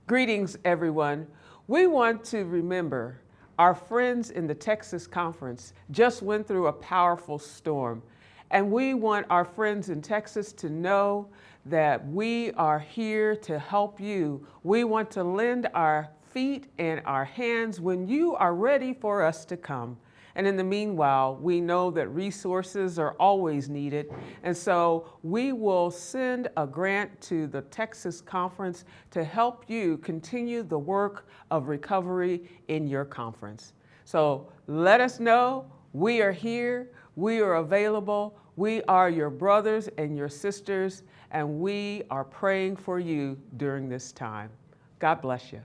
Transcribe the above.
Greetings, everyone. We want to remember our friends in the Texas conference just went through a powerful storm, and we want our friends in Texas to know that we are here to help you. We want to lend our feet and our hands when you are ready for us to come. And in the meanwhile, we know that resources are always needed. And so we will send a grant to the Texas Conference to help you continue the work of recovery in your conference. So let us know. We are here. We are available. We are your brothers and your sisters, and we are praying for you during this time. God bless you.